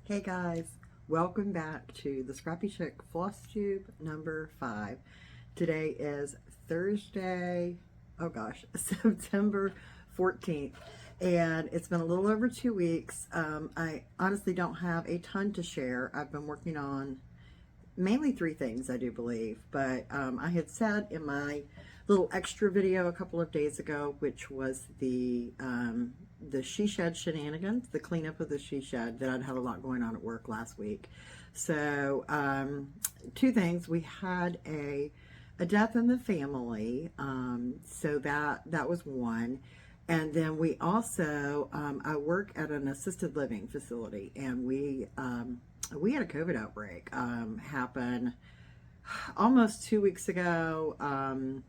Hey guys, welcome back to the Scrappy Chick Flosstube number 5. Today is Thursday, oh gosh, September 14th, and it's been a little over 2 weeks. I honestly don't have a ton to share. I've been working on mainly 3 things, I do believe, but I had said in my little extra video a couple of days ago, which was the she shed shenanigans, the cleanup of the she shed, that I'd had a lot going on at work last week. So 2 things. We had a death in the family, so that was one. And then we also, I work at an assisted living facility, and we had a COVID outbreak happen almost 2 weeks ago.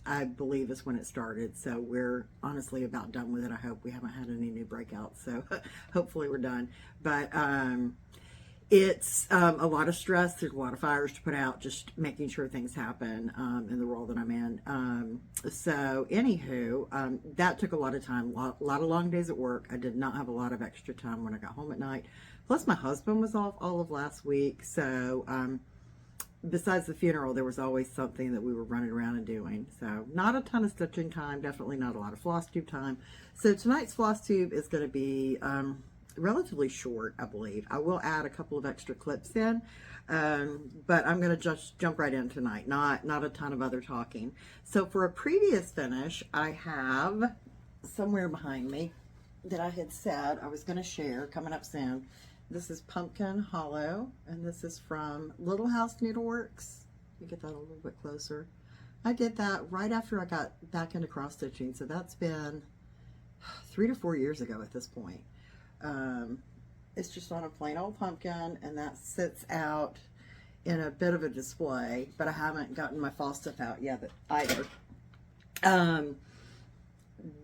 I believe is when it started, so we're honestly about done with it. I hope we haven't had any new breakouts, so hopefully we're done. But it's a lot of stress. There's a lot of fires to put out, just making sure things happen in the role that I'm in. So anywho, that took a lot of time, a lot of long days at work. I did not have a lot of extra time when I got home at night. Plus my husband was off all of last week, so besides the funeral, there was always something that we were running around and doing. So not a ton of stitching time, definitely not a lot of floss tube time. So tonight's floss tube is going to be relatively short, I believe. I will add a couple of extra clips in, but I'm going to just jump right in tonight. Not a ton of other talking. So for a previous finish, I have somewhere behind me that I had said I was going to share coming up soon. This is Pumpkin Hollow, and this is from Little House Needleworks. Let me get that a little bit closer. I did that right after I got back into cross stitching, so that's been 3 to 4 years ago at this point. It's just on a plain old pumpkin, and that sits out in a bit of a display, but I haven't gotten my fall stuff out yet either.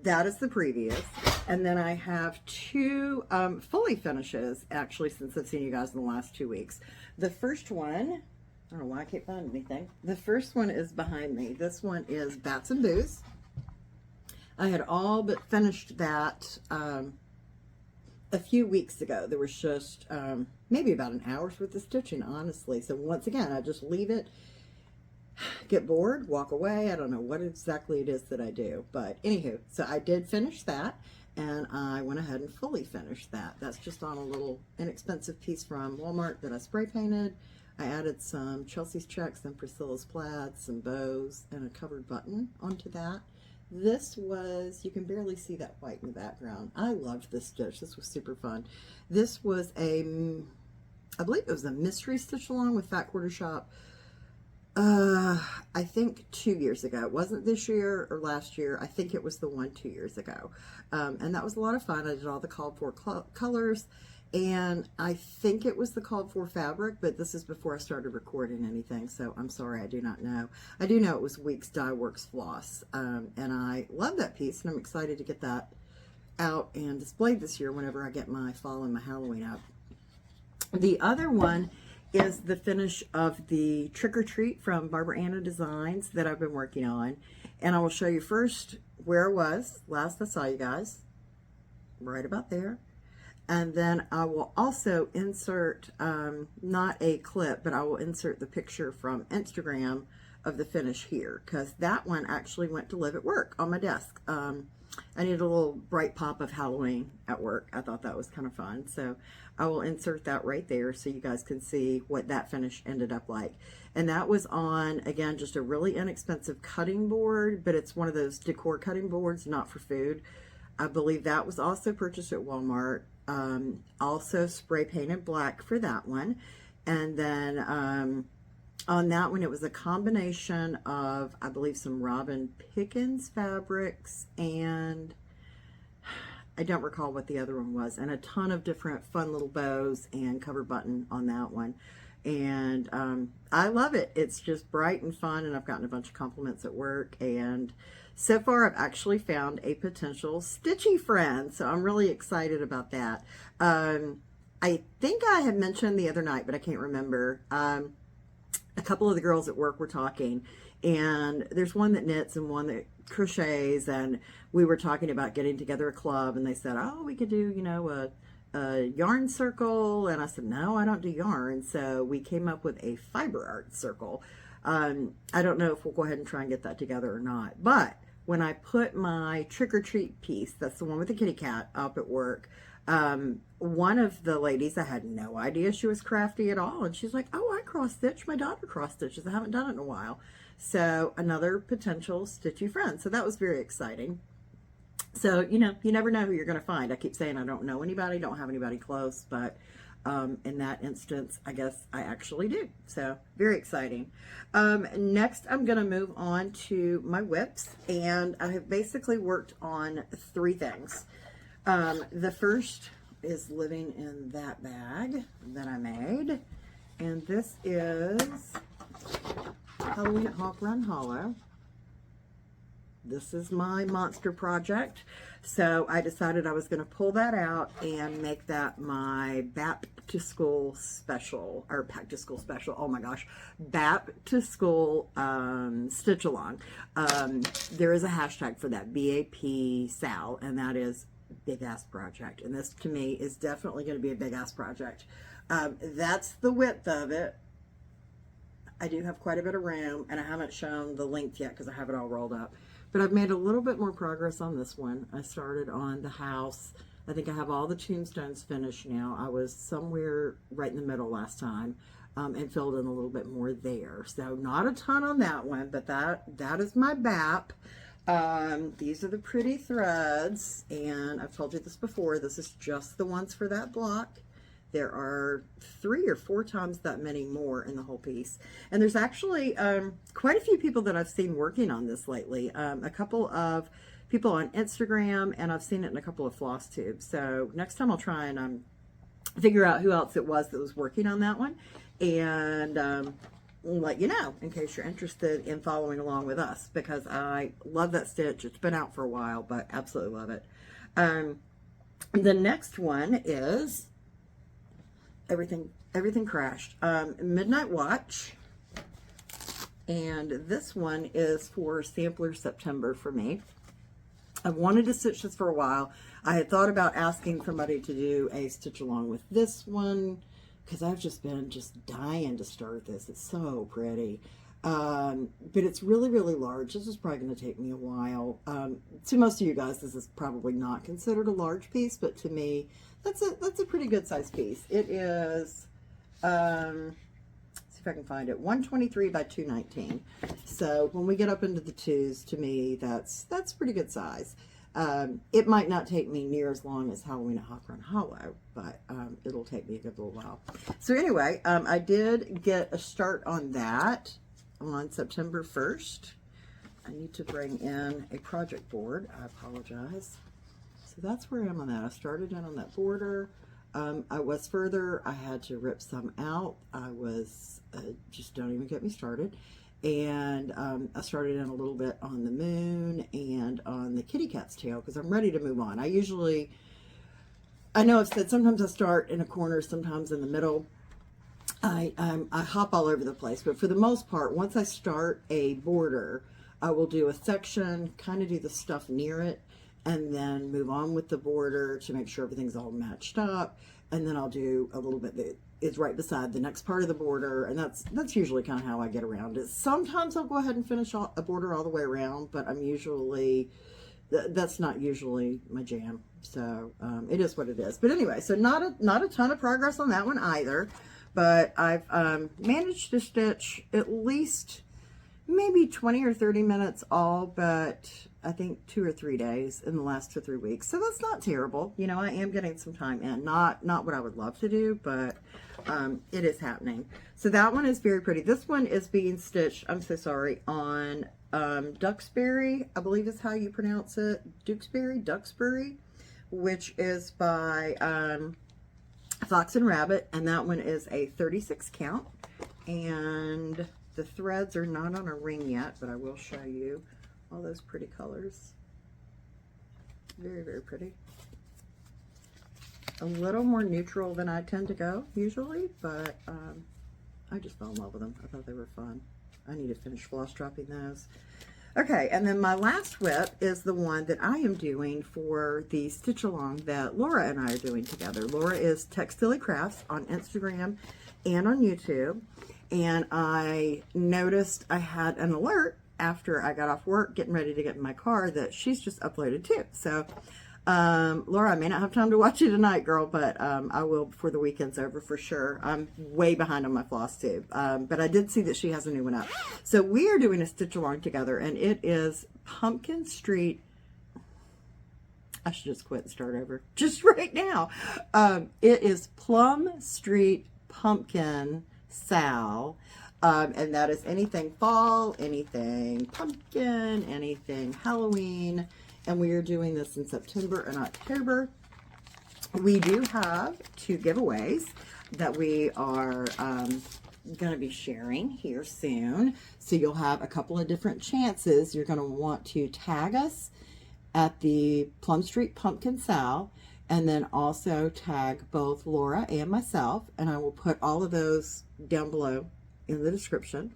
That is the previous. And then I have 2 fully finishes, actually, since I've seen you guys in the last 2 weeks. The first one, I don't know why I can't find anything. The first one is behind me. This one is Bats and Booze. I had all but finished that a few weeks ago. There was just maybe about an hour's worth of stitching, honestly. So once again, I just leave it, get bored, walk away. I don't know what exactly it is that I do, but anywho, so I did finish that, and I went ahead and fully finished that. That's just on a little inexpensive piece from Walmart that I spray painted. I added some Chelsea's checks and Priscilla's plaids, some bows, and a covered button onto that. This was, you can barely see that white in the background. I loved this stitch. This was super fun. This was I believe it was a mystery stitch along with Fat Quarter Shop. I think 2 years ago. It wasn't this year or last year. I think it was the one 2 years ago. And that was a lot of fun. I did all the called for colors, and I think it was the called for fabric, but this is before I started recording anything, so I'm sorry, I do not know. I do know it was Weeks Dye Works Floss, and I love that piece, and I'm excited to get that out and displayed this year whenever I get my fall and my Halloween up. The other one is the finish of the Trick or Treat from Barbara Anna Designs that I've been working on. And I will show you first where I was last I saw you guys, right about there. And then I will also insert, not a clip, but I will insert the picture from Instagram of the finish here, because that one actually went to live at work on my desk. I needed a little bright pop of Halloween at work. I thought that was kind of fun. So I will insert that right there so you guys can see what that finish ended up like. And that was on, again, just a really inexpensive cutting board, but it's one of those decor cutting boards, not for food. I believe that was also purchased at Walmart. Also spray painted black for that one. And then on that one, it was a combination of, I believe, some Robin Pickens fabrics, and I don't recall what the other one was, and a ton of different fun little bows and cover button on that one. And I love it. It's just bright and fun, and I've gotten a bunch of compliments at work, and so far I've actually found a potential stitchy friend, so I'm really excited about that. I think I had mentioned the other night, but I can't remember. A couple of the girls at work were talking, and there's one that knits and one that crochets, and we were talking about getting together a club, and they said, oh, we could do, you know, a yarn circle, and I said, no, I don't do yarn. So we came up with a fiber art circle. I don't know if we'll go ahead and try and get that together or not, but when I put my trick or treat piece, that's the one with the kitty cat, up at work, one of the ladies, I had no idea she was crafty at all, and she's like, oh, I cross stitch, my daughter cross stitches, I haven't done it in a while. So another potential stitchy friend. So that was very exciting. So, you know, you never know who you're going to find. I keep saying I don't know anybody, don't have anybody close, but in that instance, I guess I actually do. So very exciting. Next, I'm going to move on to my WIPS, and I have basically worked on 3 things. The first is living in that bag that I made, and this is Halloween at Hawk Run Hollow. This is my monster project, so I decided I was going to pull that out and make that my back to school special, or back to school special, oh my gosh, back to school stitch along. There is a hashtag for that, BAP Sal, and that is big ass project, and this to me is definitely going to be a big ass project. That's the width of it. I do have quite a bit of room, and I haven't shown the length yet because I have it all rolled up. But I've made a little bit more progress on this one. I started on the house. I think I have all the tombstones finished now. I was somewhere right in the middle last time and filled in a little bit more there. So not a ton on that one, but that is my BAP. These are the pretty threads, and I've told you this before. This is just the ones for that block. There are 3 or 4 times that many more in the whole piece. And there's actually quite a few people that I've seen working on this lately. A couple of people on Instagram, and I've seen it in a couple of Flosstube. So next time I'll try and figure out who else it was that was working on that one, and let you know in case you're interested in following along with us, because I love that stitch. It's been out for a while, but absolutely love it. The next one is everything crashed. Midnight Watch, and this one is for Sampler September for me. I've wanted to stitch this for a while. I had thought about asking somebody to do a stitch along with this one because I've just been dying to start this. It's so pretty. But it's really, really large. This is probably going to take me a while. To most of you guys, this is probably not considered a large piece, but to me, that's a pretty good sized piece. It is, let's see if I can find it, 123 by 219. So when we get up into the 2s, to me, that's pretty good size. It might not take me near as long as Halloween at Hawk Run Hollow, but it'll take me a good little while. So anyway, I did get a start on that on September 1st. I need to bring in a project board. I apologize. So that's where I am on that. I started in on that border. I was further. I had to rip some out. I was, just don't even get me started. And I started in a little bit on the moon and on the kitty cat's tail because I'm ready to move on. I know I've said sometimes I start in a corner, sometimes in the middle. I hop all over the place, but for the most part, once I start a border, I will do a section, kind of do the stuff near it, and then move on with the border to make sure everything's all matched up, and then I'll do a little bit that is right beside the next part of the border, and that's usually kind of how I get around it. Sometimes I'll go ahead and finish a border all the way around, but that's not usually my jam, so it is what it is. But anyway, so not a ton of progress on that one either. But I've managed to stitch at least maybe 20 or 30 minutes all, but I think 2 or 3 days in the last 2 or 3 weeks. So that's not terrible. You know, I am getting some time in. Not what I would love to do, but it is happening. So that one is very pretty. This one is being stitched, I'm so sorry, on Duxbury, I believe is how you pronounce it. Duxbury, which is by Fox and Rabbit, and that one is a 36 count, and the threads are not on a ring yet, but I will show you all those pretty colors. Very, very pretty. A little more neutral than I tend to go usually, but I just fell in love with them. I thought they were fun. I need to finish floss dropping those. Okay, and then my last WIP is the one that I am doing for the stitch along that Laura and I are doing together. Laura is Textile Crafts on Instagram and on YouTube, and I noticed I had an alert after I got off work getting ready to get in my car that she's just uploaded too. So Laura, I may not have time to watch you tonight, girl, but I will before the weekend's over for sure. I'm way behind on my floss tube, but I did see that she has a new one up. So we are doing a stitch along together, and it is Pumpkin Street. I should just quit and start over just right now. It is Plum Street Pumpkin Sal, and that is anything fall, anything pumpkin, anything Halloween. And we are doing this in September and October. We do have 2 giveaways that we are going to be sharing here soon. So you'll have a couple of different chances. You're going to want to tag us at the Plum Street Pumpkin Sal, and then also tag both Laura and myself. And I will put all of those down below in the description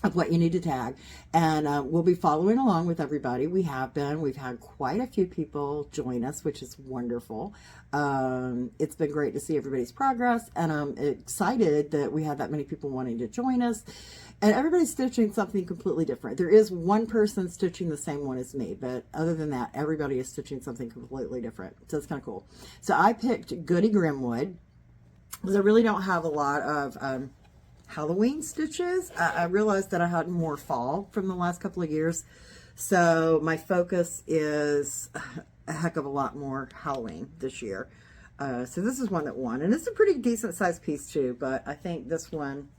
of what you need to tag, and we'll be following along with everybody. We've had quite a few people join us, which is wonderful. It's been great to see everybody's progress, and I'm excited that we had that many people wanting to join us, and everybody's stitching something completely different. There is one person stitching the same one as me, but other than that, everybody is stitching something completely different, so it's kind of cool. So I picked Goody Grimwood because I really don't have a lot of Halloween stitches. I realized that I had more fall from the last couple of years, so my focus is a heck of a lot more Halloween this year. So this is one that won, and it's a pretty decent sized piece too, but I think this one,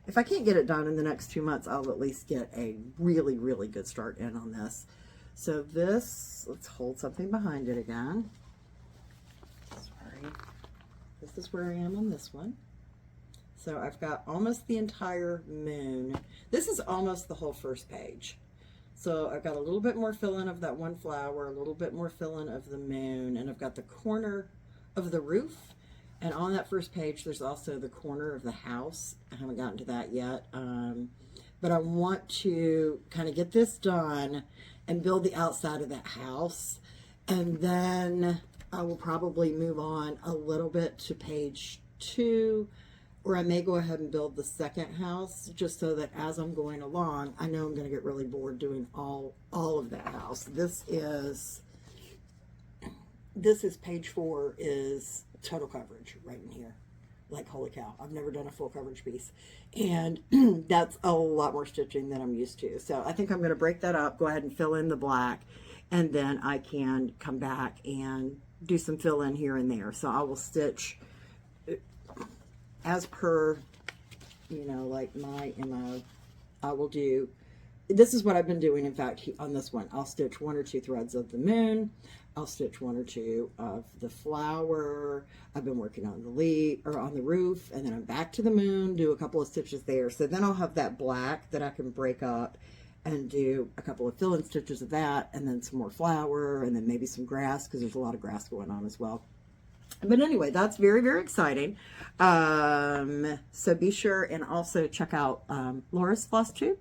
if I can't get it done in the next 2 months, I'll at least get a really, really good start in on this. So this, let's hold something behind it again. Sorry. This is where I am on this one. So I've got almost the entire moon. This is almost the whole first page. So I've got a little bit more fill-in of that one flower, a little bit more fill-in of the moon, and I've got the corner of the roof. And on that first page, there's also the corner of the house. I haven't gotten to that yet. But I want to kind of get this done and build the outside of that house. And then I will probably move on a little bit to page 2, or I may go ahead and build the second house, just so that as I'm going along, I know I'm going to get really bored doing all of that house. This is page 4 is total coverage right in here. Like, holy cow, I've never done a full coverage piece. And that's a lot more stitching than I'm used to. So I think I'm going to break that up, go ahead and fill in the black, and then I can come back and do some fill in here and there. So I will stitch as per, you know, like my MO. I will do, this is what I've been doing. In fact, on this one, I'll stitch 1 or 2 threads of the moon. I'll stitch 1 or 2 of the flower. I've been working on the leaf, or on the roof, and then I'm back to the moon, do a couple of stitches there. So then I'll have that black that I can break up and do a couple of fill-in stitches of that, and then some more flower, and then maybe some grass, because there's a lot of grass going on as well. But anyway, that's very, very exciting. So be sure and also check out Laura's floss tube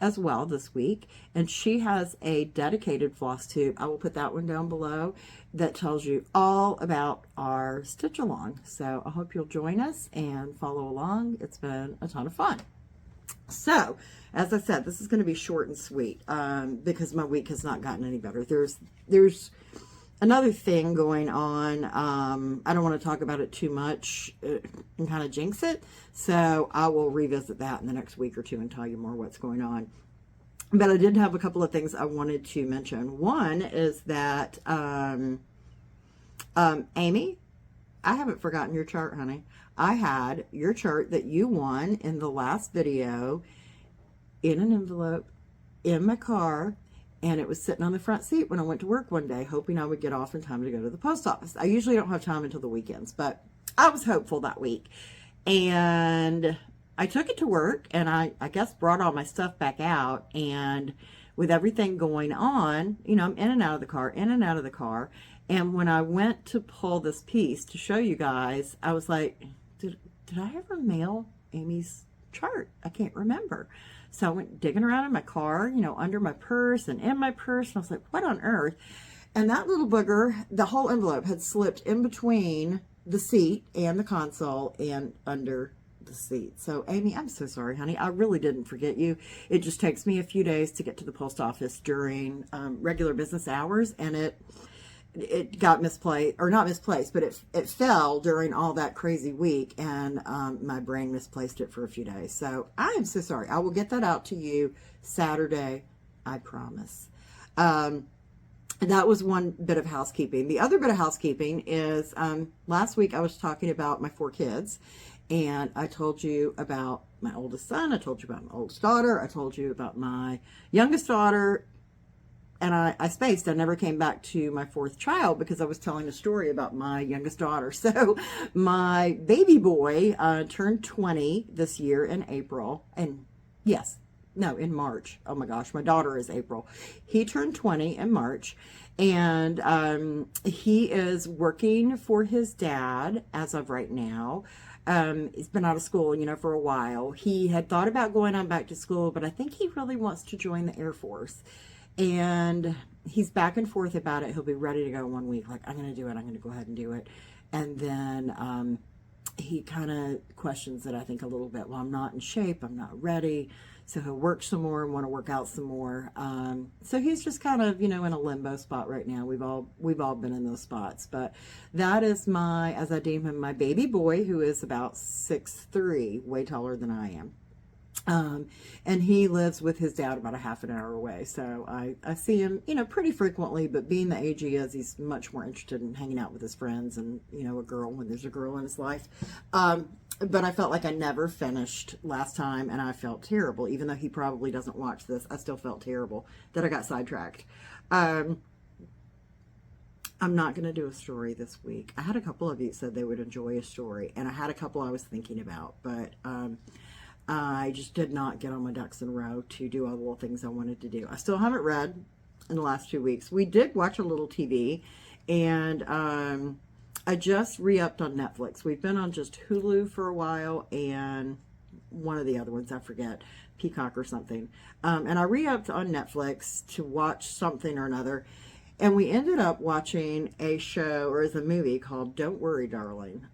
as well this week. And she has a dedicated floss tube. I will put that one down below that tells you all about our stitch along. So I hope you'll join us and follow along. It's been a ton of fun. So, as I said, this is going to be short and sweet because my week has not gotten any better. There's another thing going on. I don't want to talk about it too much and kind of jinx it. So I will revisit that in the next week or two and tell you more what's going on. But I did have a couple of things I wanted to mention. One is that, Amy, I haven't forgotten your chart, honey. I had your chart that you won in the last video in an envelope in my car. And it was sitting on the front seat when I went to work one day, hoping I would get off in time to go to the post office. I usually don't have time until the weekends, but I was hopeful that week. And I took it to work, and I guess brought all my stuff back out. And with everything going on, you know, I'm in and out of the car, in and out of the car. And when I went to pull this piece to show you guys, I was like, did I ever mail Amy's chart. I can't remember. So I went digging around in my car, you know, under my purse and in my purse. And I was like, what on earth? And that little booger, the whole envelope had slipped in between the seat and the console and under the seat. So Amy, I'm so sorry, honey. I really didn't forget you. It just takes me a few days to get to the post office during regular business hours, and it got misplaced, or not misplaced, but it fell during all that crazy week, and my brain misplaced it for a few days. So I am so sorry. I will get that out to you Saturday, I promise. That was one bit of housekeeping. The other bit of housekeeping is last week I was talking about my 4 kids, and I told you about my oldest son, I told you about my oldest daughter, I told you about my youngest daughter, and I spaced. I never came back to my 4th child because I was telling a story about my youngest daughter. So my baby boy turned 20 this year in April, and yes, no, in March. Oh my gosh, my daughter is April. He turned 20 in March, and he is working for his dad as of right now. He's been out of school, you know, for a while. He had thought about going on back to school, but I think he really wants to join the Air Force. And he's back and forth about it. He'll be ready to go one week, like, I'm going to do it. I'm going to go ahead and do it. And then he kind of questions it, I think, a little bit. Well, I'm not in shape. I'm not ready. So he'll work some more and want to work out some more. So he's just kind of, you know, in a limbo spot right now. We've all been in those spots. But that is my, as I deem him, my baby boy, who is about 6'3", way taller than I am. And he lives with his dad about a half an hour away. So I see him, you know, pretty frequently, but being the age he is, he's much more interested in hanging out with his friends and, you know, a girl when there's a girl in his life. But I felt like I never finished last time, and I felt terrible. Even though he probably doesn't watch this, I still felt terrible that I got sidetracked. I'm not going to do a story this week. I had a couple of you said they would enjoy a story, and I had a couple I was thinking about, but I just did not get on my ducks in a row to do all the little things I wanted to do. I still haven't read in the last 2 weeks. We did watch a little TV, and I just re-upped on Netflix. We've been on just Hulu for a while, and one of the other ones, I forget, Peacock or something. And I re-upped on Netflix to watch something or another, and we ended up watching a show, or as a movie, called Don't Worry, Darling.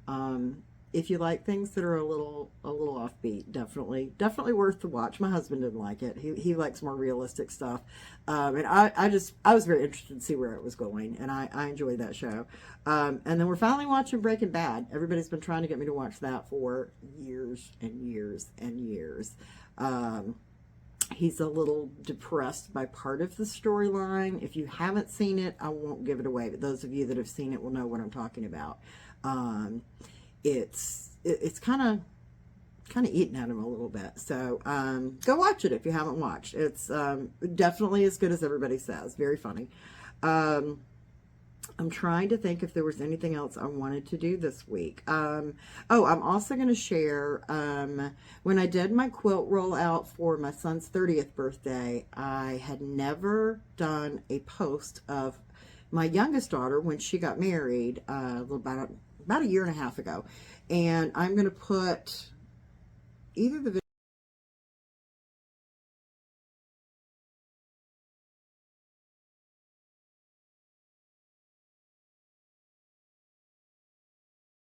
If you like things that are a little offbeat, definitely worth the watch. My husband didn't like it. He likes more realistic stuff. And I was very interested to see where it was going, and I enjoyed that show. And then we're finally watching Breaking Bad. Everybody's been trying to get me to watch that for years and years and years. He's a little depressed by part of the storyline. If you haven't seen it, I won't give it away, but those of you that have seen it will know what I'm talking about. It's kind of eating at him a little bit. So go watch it if you haven't watched. It's definitely as good as everybody says. Very funny. I'm trying to think if there was anything else I wanted to do this week. Oh, I'm also going to share, when I did my quilt rollout for my son's 30th birthday, I had never done a post of my youngest daughter when she got married about a year and a half ago. And I'm going to put either the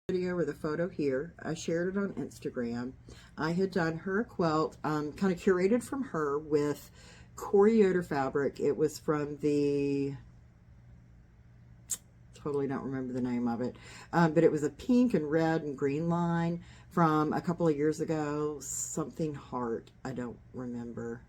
video or the photo here. I shared it on Instagram. I had done her a quilt, kind of curated from her with Yoder fabric. It was from the, totally don't remember the name of it, but it was a pink and red and green line from a couple of years ago. Something Heart, I don't remember.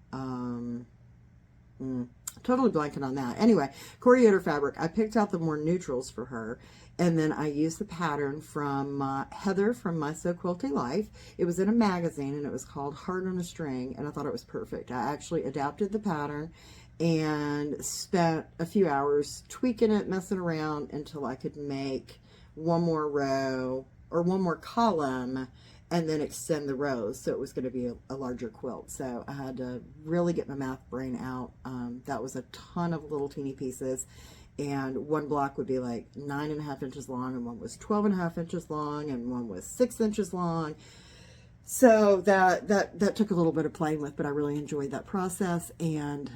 Totally blanking on that. Anyway, Yoder fabric. I picked out the more neutrals for her, and then I used the pattern from Heather from My So Quilty Life. It was in a magazine, and it was called Heart on a String, and I thought it was perfect. I actually adapted the pattern and spent a few hours tweaking it, messing around until I could make one more row or one more column and then extend the rows, so it was going to be a larger quilt. So I had to really get my math brain out. That was a ton of little teeny pieces, and one block would be like 9.5 inches long, and one was 12.5 inches long, and one was 6 inches long. So that took a little bit of playing with, but I really enjoyed that process, and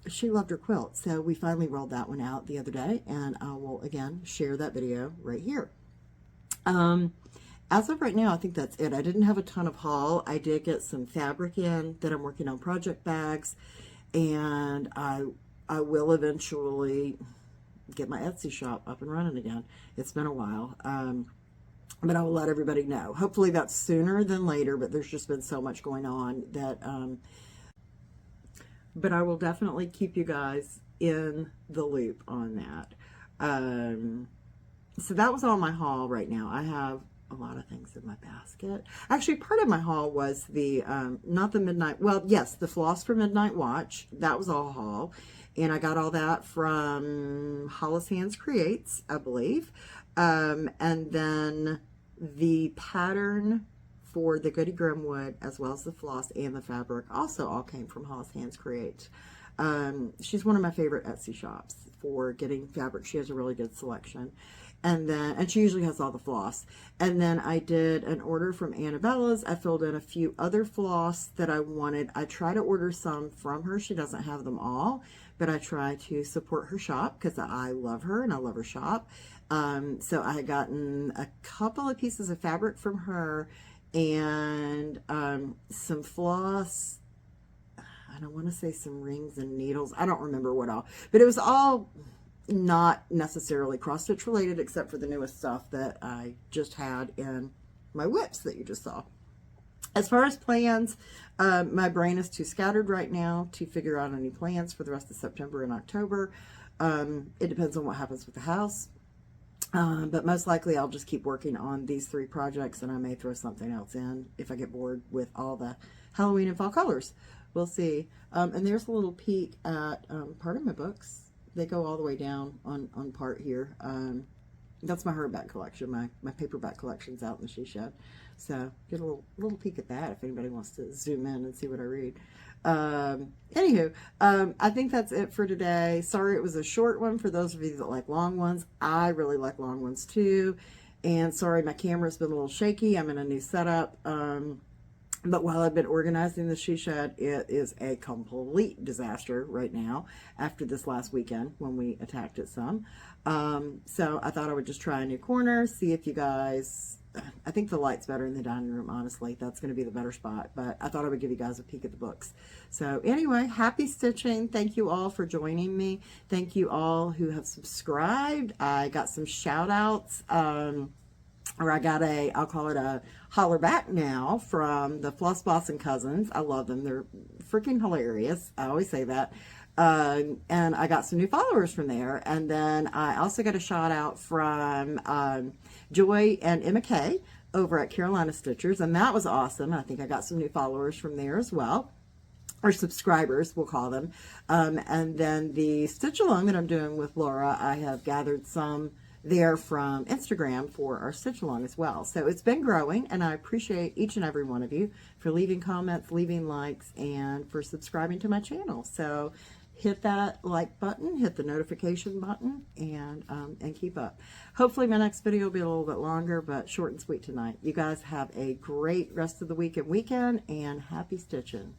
she loved her quilt. So we finally rolled that one out the other day, and I will again share that video right here. As of right now, I think that's it. I didn't have a ton of haul. I did get some fabric in that I'm working on project bags, and I will eventually get my Etsy shop up and running again. It's been a while. But I will let everybody know. Hopefully that's sooner than later, but there's just been so much going on that, but I will definitely keep you guys in the loop on that. So that was all my haul right now. I have a lot of things in my basket. Actually, part of my haul was the, not the midnight, well, yes, the floss for midnight watch. That was all haul. And I got all that from Hollis Hands Creates, I believe. And then the pattern for the Goody Grimwood, as well as the floss and the fabric, also all came from Hollis Hands Creates. She's one of my favorite Etsy shops for getting fabric. She has a really good selection. And she usually has all the floss. And then I did an order from Annabella's. I filled in a few other floss that I wanted. I try to order some from her. She doesn't have them all, but I try to support her shop because I love her and I love her shop. So I had gotten a couple of pieces of fabric from her and some floss. I don't want to say some rings and needles. I don't remember what all, but it was all not necessarily cross stitch related, except for the newest stuff that I just had in my WIPS that you just saw. As far as plans, my brain is too scattered right now to figure out any plans for the rest of September and October. It depends on what happens with the house. But most likely I'll just keep working on these 3 projects, and I may throw something else in if I get bored with all the Halloween and fall colors. We'll see. And there's a little peek at part of my books. They go all the way down on part here. That's my hardback collection. My paperback collection's out in the she shed. So get a little peek at that if anybody wants to zoom in and see what I read. Anywho, I think that's it for today. Sorry it was a short one for those of you that like long ones. I really like long ones too. And sorry my camera's been a little shaky. I'm in a new setup. But while I've been organizing the she shed, it is a complete disaster right now after this last weekend when we attacked it some. So I thought I would just try a new corner, see if you guys, I think the light's better in the dining room, honestly. That's going to be the better spot. But I thought I would give you guys a peek at the books. So anyway, happy stitching. Thank you all for joining me. Thank you all who have subscribed. I got some shout outs. Or I got I'll call it a holler back now from the Floss Boss and Cousins. I love them. They're freaking hilarious. I always say that. And I got some new followers from there. And then I also got a shout out from Joy and Emma Kay over at Carolina Stitchers. And that was awesome. I think I got some new followers from there as well. Or subscribers, we'll call them. And then the stitch along that I'm doing with Laura, I have gathered some there from Instagram for our stitch along as well. So it's been growing, and I appreciate each and every one of you for leaving comments, leaving likes, and for subscribing to my channel. So hit that like button, hit the notification button, and keep up. Hopefully my next video will be a little bit longer, but short and sweet tonight. You guys have a great rest of the week and weekend, and happy stitching.